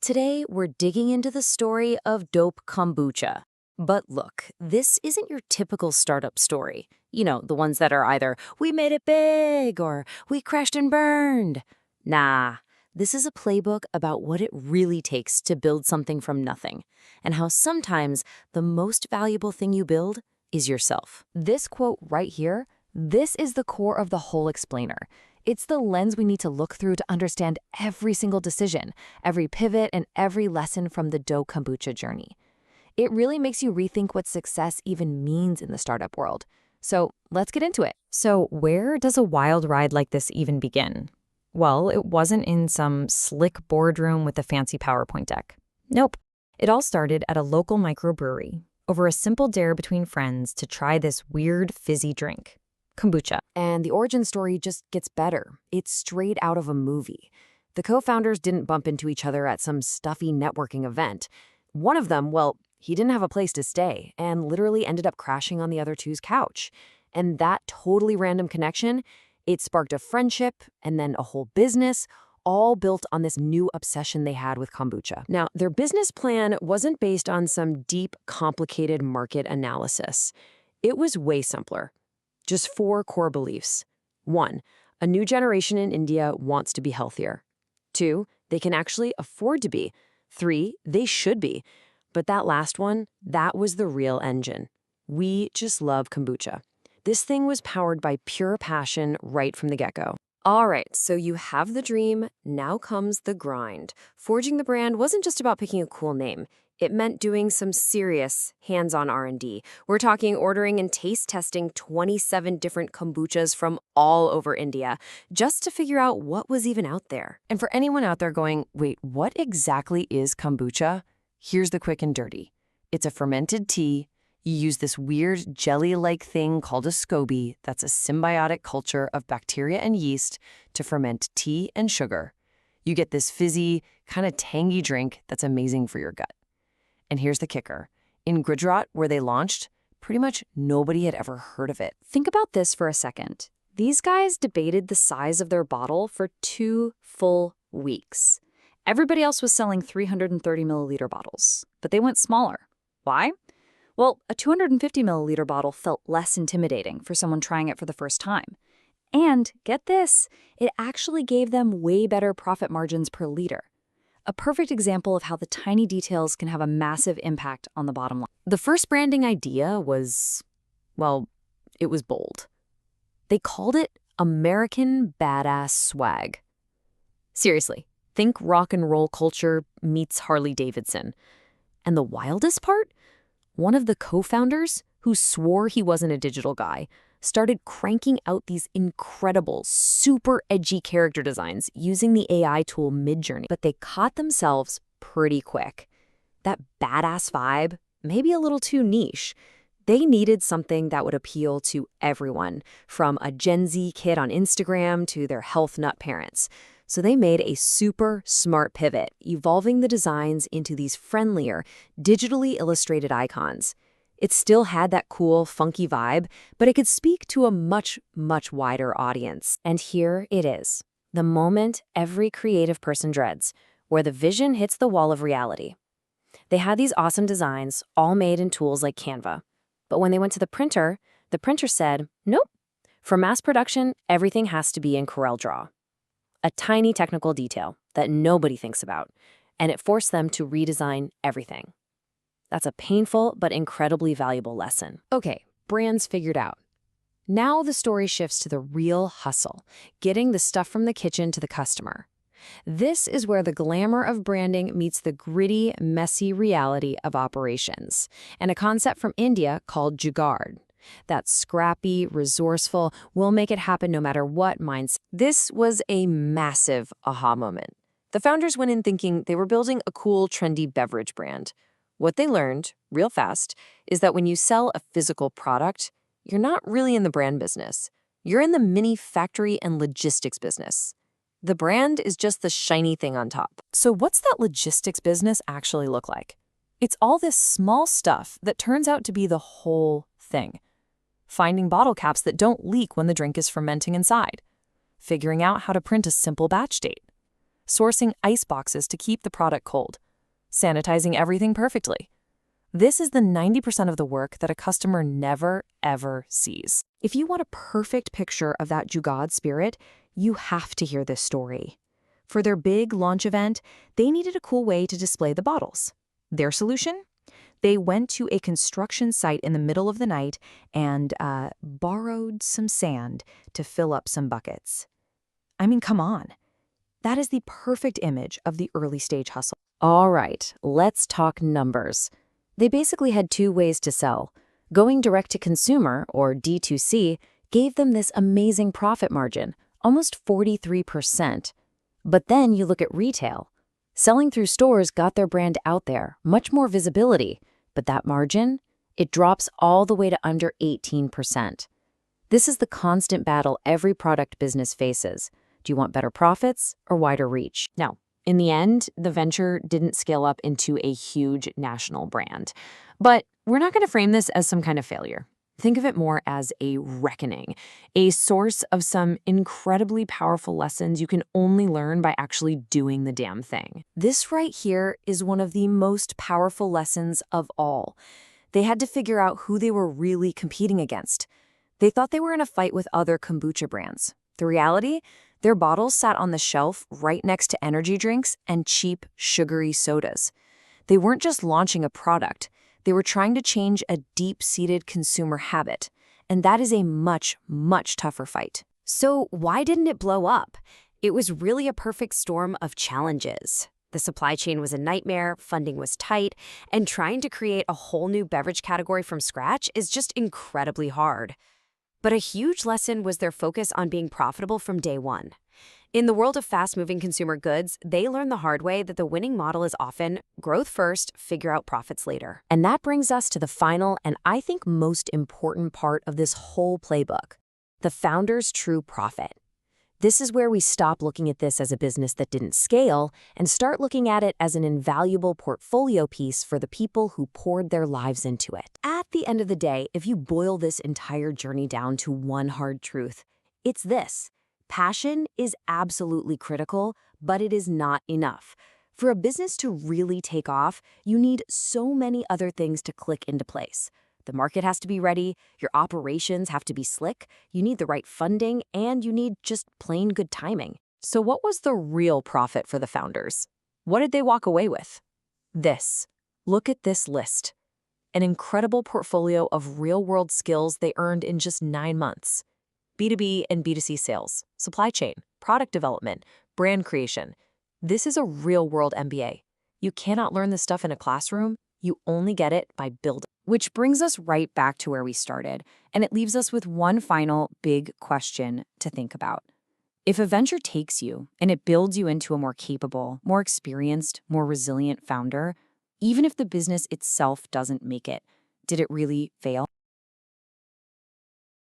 Today, we're digging into the story of Dope Kombucha. But look, this isn't your typical startup story. You know, the ones that are either, we made it big, or we crashed and burned. Nah, this is a playbook about what it really takes to build something from nothing, and how sometimes the most valuable thing you build is yourself. This quote right here, this is the core of the whole explainer. It's the lens we need to look through to understand every single decision, every pivot, and every lesson from the Dope Kombucha journey. It really makes you rethink what success even means in the startup world. So let's get into it. So where does a wild ride like this even begin? Well, it wasn't in some slick boardroom with a fancy PowerPoint deck. Nope. It all started at a local microbrewery over a simple dare between friends to try this weird fizzy drink, kombucha. And the origin story just gets better. It's straight out of a movie. The co-founders didn't bump into each other at some stuffy networking event. One of them, well, he didn't have a place to stay and literally ended up crashing on the other two's couch. And that totally random connection, it sparked a friendship and then a whole business, all built on this new obsession they had with kombucha. Now, their business plan wasn't based on some deep, complicated market analysis. It was way simpler. Just 4 core beliefs. 1, a new generation in India wants to be healthier. 2, they can actually afford to be. 3, they should be. But that last one, that was the real engine. We just love kombucha. This thing was powered by pure passion right from the get-go. All right, so you have the dream, now comes the grind. Forging the brand wasn't just about picking a cool name. It meant doing some serious hands-on R&D. We're talking ordering and taste testing 27 different kombuchas from all over India, just to figure out what was even out there. And for anyone out there going, wait, what exactly is kombucha? Here's the quick and dirty. It's a fermented tea. You use this weird jelly-like thing called a SCOBY that's a symbiotic culture of bacteria and yeast to ferment tea and sugar. You get this fizzy, kind of tangy drink that's amazing for your gut. And here's the kicker. In Gujarat, where they launched, pretty much nobody had ever heard of it. Think about this for a second. These guys debated the size of their bottle for 2 full weeks. Everybody else was selling 330 milliliter bottles, but they went smaller. Why? Well, a 250 milliliter bottle felt less intimidating for someone trying it for the first time. And get this, it actually gave them way better profit margins per liter. A perfect example of how the tiny details can have a massive impact on the bottom line. The first branding idea was, well, it was bold. They called it American Badass Swag. Seriously, think rock and roll culture meets Harley Davidson. And the wildest part? One of the co-founders, who swore he wasn't a digital guy, started cranking out these incredible, super edgy character designs using the AI tool Midjourney. But they caught themselves pretty quick. That badass vibe, maybe a little too niche. They needed something that would appeal to everyone, from a Gen Z kid on Instagram to their health nut parents. So they made a super smart pivot, evolving the designs into these friendlier, digitally illustrated icons. It still had that cool, funky vibe, but it could speak to a much, much wider audience. And here it is, the moment every creative person dreads, where the vision hits the wall of reality. They had these awesome designs, all made in tools like Canva. But when they went to the printer said, nope. For mass production, everything has to be in CorelDRAW. A tiny technical detail that nobody thinks about, and it forced them to redesign everything. That's a painful but incredibly valuable lesson. Okay, brands figured out. Now the story shifts to the real hustle, getting the stuff from the kitchen to the customer. This is where the glamour of branding meets the gritty, messy reality of operations, and a concept from India called jugaad. That scrappy, resourceful, we'll make it happen no matter what mindset. This was a massive aha moment. The founders went in thinking they were building a cool, trendy beverage brand. What they learned, real fast, is that when you sell a physical product, you're not really in the brand business. You're in the mini factory and logistics business. The brand is just the shiny thing on top. So what's that logistics business actually look like? It's all this small stuff that turns out to be the whole thing. Finding bottle caps that don't leak when the drink is fermenting inside. Figuring out how to print a simple batch date. sourcing ice boxes to keep the product cold, sanitizing everything perfectly. This is the 90% of the work that a customer never, ever sees. If you want a perfect picture of that Jugaad spirit, you have to hear this story. For their big launch event, they needed a cool way to display the bottles. Their solution? They went to a construction site in the middle of the night and borrowed some sand to fill up some buckets. I mean, come on. That is the perfect image of the early stage hustle. All right, let's talk numbers. They basically had two ways to sell. Going direct to consumer, or D2C, gave them this amazing profit margin, almost 43%. But then you look at retail. Selling through stores got their brand out there, much more visibility, but that margin, it drops all the way to under 18%. This is the constant battle every product business faces. Do you want better profits or wider reach? Now, in the end, the venture didn't scale up into a huge national brand. But we're not going to frame this as some kind of failure. Think of it more as a reckoning, a source of some incredibly powerful lessons you can only learn by actually doing the damn thing. This right here is one of the most powerful lessons of all. They had to figure out who they were really competing against. They thought they were in a fight with other kombucha brands. The reality? Their bottles sat on the shelf right next to energy drinks and cheap, sugary sodas. They weren't just launching a product. They were trying to change a deep-seated consumer habit, and that is a much, much tougher fight. So why didn't it blow up? It was really a perfect storm of challenges. The supply chain was a nightmare, funding was tight, and trying to create a whole new beverage category from scratch is just incredibly hard. But a huge lesson was their focus on being profitable from day one. In the world of fast-moving consumer goods, they learned the hard way that the winning model is often growth first, figure out profits later. And that brings us to the final and I think most important part of this whole playbook, the founder's true profit. This is where we stop looking at this as a business that didn't scale and start looking at it as an invaluable portfolio piece for the people who poured their lives into it. At the end of the day, if you boil this entire journey down to one hard truth, it's this. Passion is absolutely critical, but it is not enough. For a business to really take off, you need so many other things to click into place. The market has to be ready, your operations have to be slick, you need the right funding, and you need just plain good timing. So what was the real profit for the founders? What did they walk away with? This. Look at this list. An incredible portfolio of real-world skills they earned in just 9 months. B2B and B2C sales, supply chain, product development, brand creation. This is a real-world MBA. You cannot learn this stuff in a classroom. You only get it by building. Which brings us right back to where we started, and it leaves us with one final big question to think about. If a venture takes you and it builds you into a more capable, more experienced, more resilient founder, even if the business itself doesn't make it, did it really fail?